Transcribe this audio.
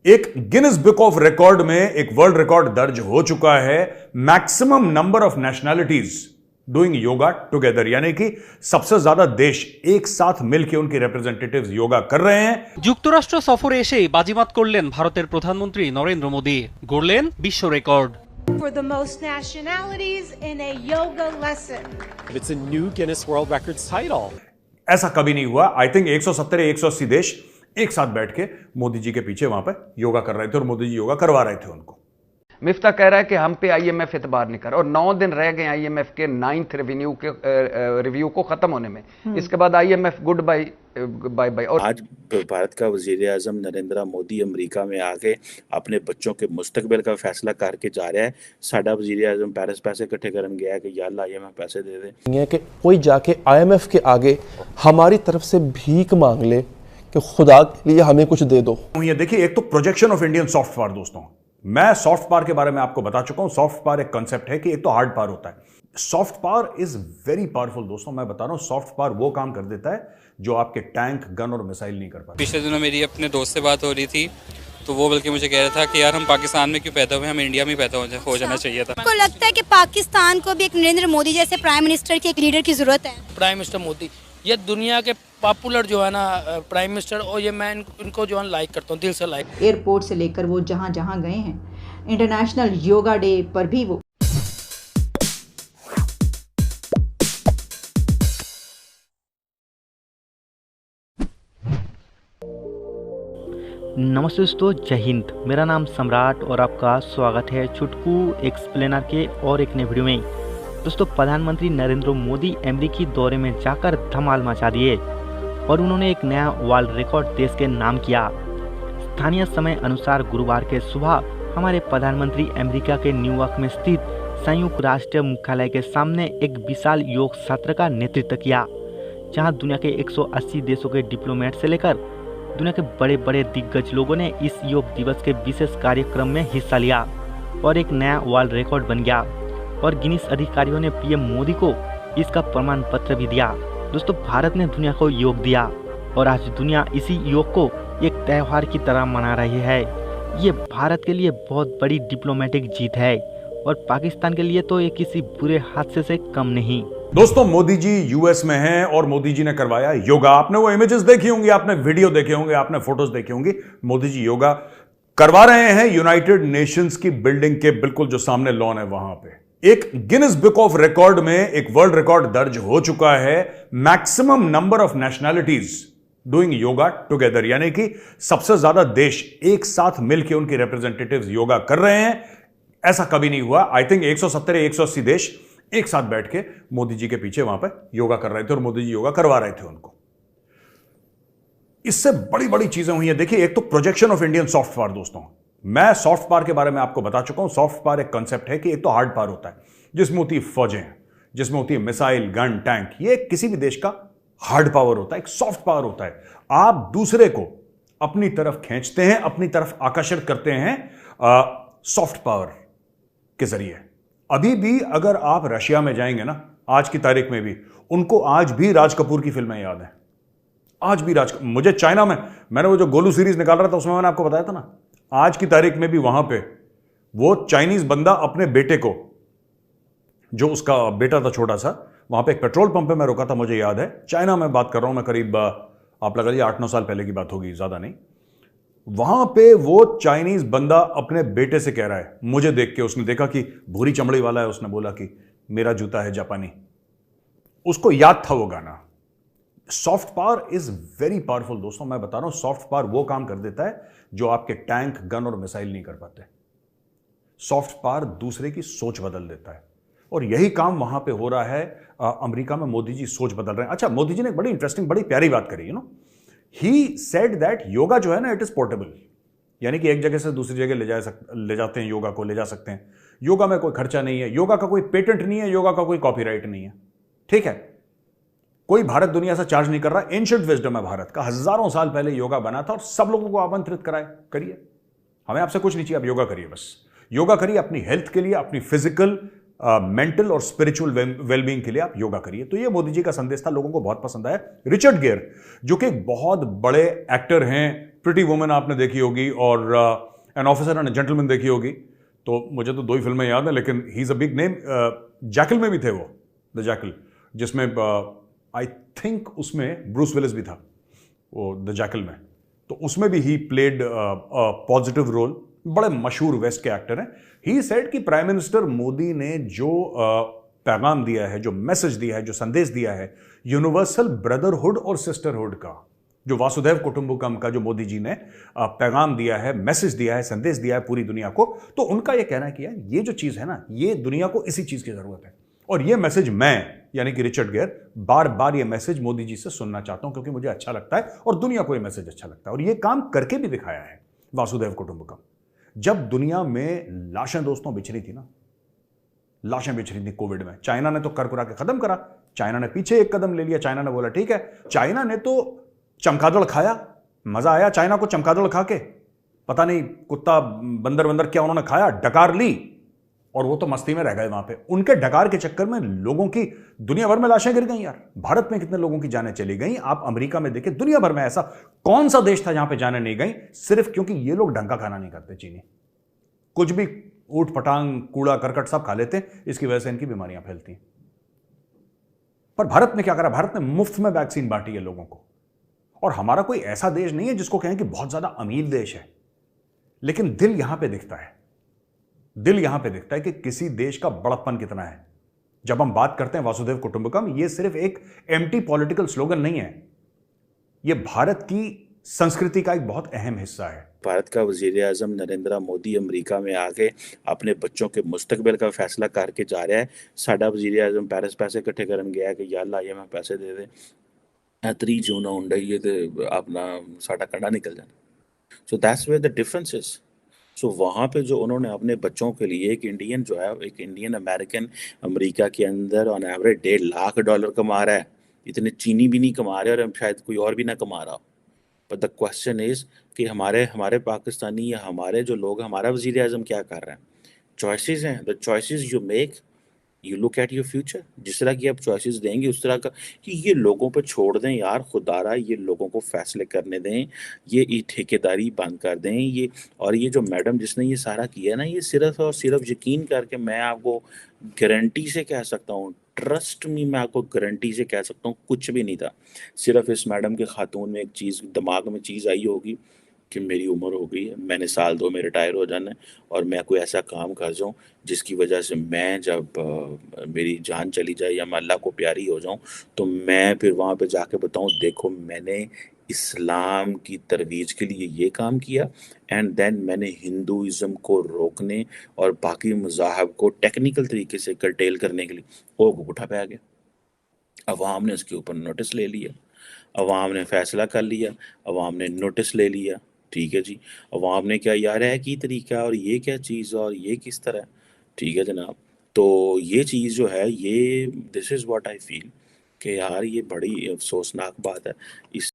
एक Guinness book of record में एक वर्ल्ड रिकॉर्ड दर्ज हो चुका है। Maximum number of nationalities doing yoga together, यानी कि सबसे ज्यादा देश एक साथ मिलकर उनके रिप्रेजेंटेटिव्स योगा कर रहे हैं। যুক্তরাষ্ট্র সফরে এসেই বাজিমাত করলেন ভারতের প্রধানমন্ত্রী নরেন্দ্র মোদি, গড়লেন বিশ্ব record. For the most nationalities in a yoga lesson. It's a new Guinness World Records title. ऐसा कभी नहीं हुआ। आई थिंक 170 या 180 देश एक साथ बैठ के मोदी जी के पीछे वहां पे योगा कर रहे थे और मोदी जी योगा करवा रहे थे उनको। मिफ्ता कह रहा है कि हम पे आईएमएफ एतबार नहीं कर, और 9 दिन रह गए आईएमएफ के 9th रिव्यू को खत्म होने में। इसके बाद IMF good bye bye bye. और आज भारत का वजीर आजम नरेंद्र मोदी अमेरिका में आके अपने बच्चों के मुस्तकबिल का फैसला करके जा रहा है। साडा वजीर आजम पेरिस पैसे इकट्ठे करन गया है कि यार आईएमएफ पैसे दे दे, कि कोई जाके आईएमएफ के आगे हमारी तरफ से भीख मांग ले कि खुदा के लिए हमें कुछ दे दो। ये देखिए, एक तो projection of Indian soft power. दोस्तों, मैं सॉफ्ट पावर के बारे में आपको बता चुका हूं। सॉफ्ट पावर एक कांसेप्ट है कि एक तो हार्ड पावर होता है। Soft power is very powerful. दोस्तों, मैं बता रहा हूं, सॉफ्ट पावर वो काम कर देता है जो आपके टैंक, गन और मिसाइल नहीं कर पाते। पिछले दिनों मेरी अपने दोस्त से बात हो रही थी, तो वो बल्कि मुझे कह रहा था कि यार हम पाकिस्तान में क्यों पैदा हुए, हम इंडिया में पैदा हो जाना चाहिए था। आपको लगता है कि पाकिस्तान को भी एक नरेंद्र मोदी जैसे प्राइम मिनिस्टर की, एक लीडर की जरूरत है? प्राइम मिनिस्टर मोदी ये दुनिया के पॉपुलर जो है ना प्राइम मिनिस्टर, और ये मैं इनको जो है लाइक करता हूँ, दिल से लाइक। एयरपोर्ट से लेकर वो जहाँ जहाँ गए हैं, इंटरनेशनल योगा डे पर भी वो नमस्ते दोस्तों, जय हिंद। मेरा नाम सम्राट और आपका स्वागत है छुटकू एक्सप्लेनर के और एक नए वीडियो में। दोस्तों, प्रधानमंत्री नरेंद्र मोदी अमेरिकी दौरे में जाकर धमाल मचा दिए और उन्होंने एक नया वर्ल्ड रिकॉर्ड देश के नाम किया। स्थानीय समय अनुसार गुरुवार के सुबह हमारे प्रधानमंत्री अमेरिका के न्यूयॉर्क में स्थित संयुक्त राष्ट्र मुख्यालय के सामने एक विशाल योग सत्र का नेतृत्व किया, जहां दुनिया के 180 देशों के डिप्लोमेट से लेकर दुनिया के बड़े बड़े दिग्गज लोगों ने इस योग दिवस के विशेष कार्यक्रम में हिस्सा लिया और एक नया वर्ल्ड रिकॉर्ड बन गया। और गिनीज अधिकारियों ने पीएम मोदी को इसका प्रमाण पत्र भी दिया। दोस्तों, भारत ने दुनिया को योग दिया और आज दुनिया इसी योग को एक त्यौहार की तरह मना रही है। ये भारत के लिए बहुत बड़ी डिप्लोमेटिक जीत है और पाकिस्तान के लिए तो ये किसी बुरे हादसे से कम नहीं। दोस्तों, मोदी जी यूएस में हैं और मोदी जी ने करवाया योगा। आपने वो इमेजेस देखी होंगी, आपने वीडियो देखे होंगे, आपने फोटोज देखी होंगी। मोदी जी योगा करवा रहे हैं यूनाइटेड नेशंस की बिल्डिंग के बिल्कुल जो सामने लॉन है वहां पे। एक गिनीज बुक ऑफ रिकॉर्ड में एक वर्ल्ड रिकॉर्ड दर्ज हो चुका है। Maximum number of nationalities doing yoga together, यानी कि सबसे ज्यादा देश एक साथ मिलकर उनके रिप्रेजेंटेटिव्स योगा कर रहे हैं। ऐसा कभी नहीं हुआ। आई थिंक 170 या 180 देश एक साथ बैठ के मोदी जी के पीछे वहां पे योगा कर रहे थे और मोदी जी योगा करवा रहे थे उनको। इससे बड़ी बड़ी चीजें हुई हैं। देखिए, एक तो projection of Indian soft power. दोस्तों, मैं सॉफ्ट पावर के बारे में आपको बता चुका हूं। सॉफ्ट पावर एक कांसेप्ट है कि एक तो हार्ड पावर होता है, जिसमें होती है फौजें, जिसमें होती है मिसाइल, गन, टैंक। ये किसी भी देश का हार्ड पावर होता है। एक सॉफ्ट पावर होता है, आप दूसरे को अपनी तरफ खींचते हैं, अपनी तरफ आकर्षित करते हैं सॉफ्ट पावर के जरिए। अभी भी अगर आप रशिया में जाएंगे ना, आज की तारीख में भी उनको आज भी राज कपूर की फिल्में याद हैं। आज भी मुझे चाइना में, मैंने वो जो गोलू सीरीज निकाल रहा था उसमें मैंने आपको बताया था ना, आज की तारीख में भी वहां पे वो चाइनीज बंदा अपने बेटे को, जो उसका बेटा था छोटा सा, वहां पे एक पेट्रोल पंप पे मैं रुका था, मुझे याद है। चाइना में बात कर रहा हूं मैं, करीब आप लगा लीजिए 8-9 साल पहले की बात होगी, ज्यादा नहीं। वहां पे वो चाइनीज बंदा अपने बेटे से कह रहा है, मुझे देख के, उसने देखा कि भूरी चमड़ी वाला है, उसने बोला कि मेरा जूता है जापानी। उसको याद था वो गाना। Soft power is very powerful. दोस्तों, मैं बता रहा हूं, सॉफ्ट पावर वो काम कर देता है जो आपके टैंक, गन और मिसाइल नहीं कर पाते। सॉफ्ट पावर दूसरे की सोच बदल देता है और यही काम वहां पे हो रहा है। अमेरिका में मोदी जी सोच बदल रहे हैं। अच्छा, मोदी जी ने एक बड़ी इंटरेस्टिंग, बड़ी प्यारी बात करी, ही सेड दैट योगा जो है ना, इट इज पोर्टेबल, यानी कि एक जगह से दूसरी जगह ले जाते हैं योगा को, ले जा सकते हैं। योगा में कोई खर्चा नहीं है, योगा का कोई पेटेंट नहीं है, योगा का कोई कॉपीराइट नहीं है। ठीक है, कोई भारत दुनिया से चार्ज नहीं कर रहा। एंशिएंट विजडम है भारत का, हजारों साल पहले योगा बना था और सब लोगों को आमंत्रित करिए। हमें आपसे कुछ नहीं चाहिए, आप योगा करिए, बस योगा करिए अपनी हेल्थ के लिए, अपनी फिजिकल, मेंटल और स्पिरिचुअल वेलबींग के लिए आप योगा करिए। तो ये मोदी जी का संदेश था, लोगों को बहुत पसंद आया। रिचर्ड गियर, जो कि एक बहुत बड़े एक्टर हैं, प्रिटी वुमन आपने देखी होगी, और एन ऑफिसर एंड जेंटलमैन देखी होगी। तो मुझे तो 2 ही फिल्में याद हैं, लेकिन he is a big name. Jackal में भी थे वो, द जैकल, जिसमें आई थिंक उसमें ब्रूस विलिस भी था, वो द जैकल में। तो उसमें भी ही प्लेड पॉजिटिव रोल। बड़े मशहूर वेस्ट के एक्टर हैं। ही सेड कि प्राइम मिनिस्टर मोदी ने जो पैगाम दिया है, जो मैसेज दिया है, जो संदेश दिया है यूनिवर्सल ब्रदरहुड और सिस्टरहुड का, जो वासुदेव कुटुंबकम का जो मोदी जी ने पैगाम दिया है, मैसेज दिया है, संदेश दिया है पूरी दुनिया को, तो उनका यह कहना है कि यार ये जो चीज है ना, ये दुनिया को इसी चीज की जरूरत है। और ये मैसेज मैं, यानी कि रिचर्ड गेयर, बार बार ये मैसेज मोदी जी से सुनना चाहता हूं, क्योंकि मुझे अच्छा लगता है और दुनिया को ये मैसेज अच्छा लगता है। और ये काम करके भी दिखाया है वासुदेव कुटुंबकम। जब दुनिया में लाशें दोस्तों बिछरी थी ना, लाशें बिछरी थी कोविड में, चाइना ने तो कर कुरा के खत्म करा। चाइना ने पीछे एक कदम ले लिया। चाइना ने बोला ठीक है, चाइना ने तो चमगादड़ खाया, मजा आया चाइना को चमगादड़ खा के, पता नहीं कुत्ता बंदर बंदर क्या उन्होंने खाया, डकार ली, और वो तो मस्ती में रह गए वहां पे। उनके डकार के चक्कर में लोगों की दुनिया भर में लाशें गिर गई यार। भारत में कितने लोगों की जानें चली गई, आप अमेरिका में देखें, दुनिया भर में ऐसा कौन सा देश था जहां पे जानें नहीं गई, सिर्फ क्योंकि ये लोग ढंग का खाना नहीं करते। चीनी कुछ भी ऊट पटांग कूड़ा करकट सब खा लेते, इसकी वजह से इनकी बीमारियां फैलती हैं। पर भारत ने क्या करा, भारत ने मुफ्त में वैक्सीन बांटी है लोगों को। और हमारा कोई ऐसा देश नहीं है जिसको कहें कि बहुत ज्यादा अमीर देश है, लेकिन दिल यहां पे दिखता है, दिल यहां पे दिखता है कि किसी देश का बड़प्पन कितना है। जब हम बात करते हैं वासुदेव कुटुंबकम, ये सिर्फ एक एम्प्टी पॉलिटिकल स्लोगन नहीं है, ये भारत की संस्कृति का एक बहुत अहम हिस्सा है। भारत का वजीर आजम नरेंद्र मोदी अमेरिका में आके अपने बच्चों के मुस्तकबिल का फैसला करके जा रहा है। साडा वजीर आजम पेरिस पैसे इकट्ठे करन गया कि यार IMF पैसे दे दे, 3 जून होने डई ते अपना साडा कंडा निकल जाना। So that's where the difference is. So वहाँ पे जो उन्होंने अपने बच्चों के लिए, एक इंडियन जो है, एक इंडियन अमेरिकन अमेरिका के अंदर ऑन एवरेज $1.5 लाख कमा रहा है। इतने चीनी भी नहीं कमा रहे और शायद कोई और भी ना कमा रहा। बट द क्वेश्चन इज कि हमारे पाकिस्तानी या हमारे जो लोग, हमारा वजीर आजम क्या कर रहे हैं। चॉइसेस हैं, the choices you make, you look at your future. जिस तरह की आप चॉइसेस देंगे उस तरह का, कि ये लोगों पे छोड़ दें यार, खुदारा ये लोगों को फैसले करने दें, ये ठेकेदारी बंद कर दें। ये और ये जो मैडम जिसने ये सारा किया ना, ये सिर्फ और सिर्फ यकीन करके मैं आपको गारंटी से कह सकता हूँ, ट्रस्ट मी, मैं आपको गारंटी से कह सकता हूँ, कुछ भी नहीं था। सिर्फ इस मैडम के खातून में एक चीज़ दिमाग में चीज़ आई होगी कि मेरी उम्र हो गई है, मैंने 1 साल 2 में रिटायर हो जाना है, और मैं कोई ऐसा काम कर जाऊं जिसकी वजह से मैं जब मेरी जान चली जाए या मैं अल्लाह को प्यारी हो जाऊं, तो मैं फिर वहाँ पे जाके बताऊं, देखो मैंने इस्लाम की तरवीज के लिए ये काम किया, एंड देन मैंने हिंदुइज़्म को रोकने और बाकी मज़ाहब को टेक्निकल तरीके से कर्टेल करने के लिए वो उठा पे आ गया। अवाम ने इसके ऊपर नोटिस ले लिया, अवाम ने फैसला कर लिया, अवाम ने नोटिस ले लिया, ठीक है जी। अवाम ने क्या यार है की तरीका, और ये क्या चीज़, और ये किस तरह, ठीक है जनाब। तो ये चीज़ जो है, ये this is what I feel कि यार ये बड़ी अफसोसनाक बात है। इस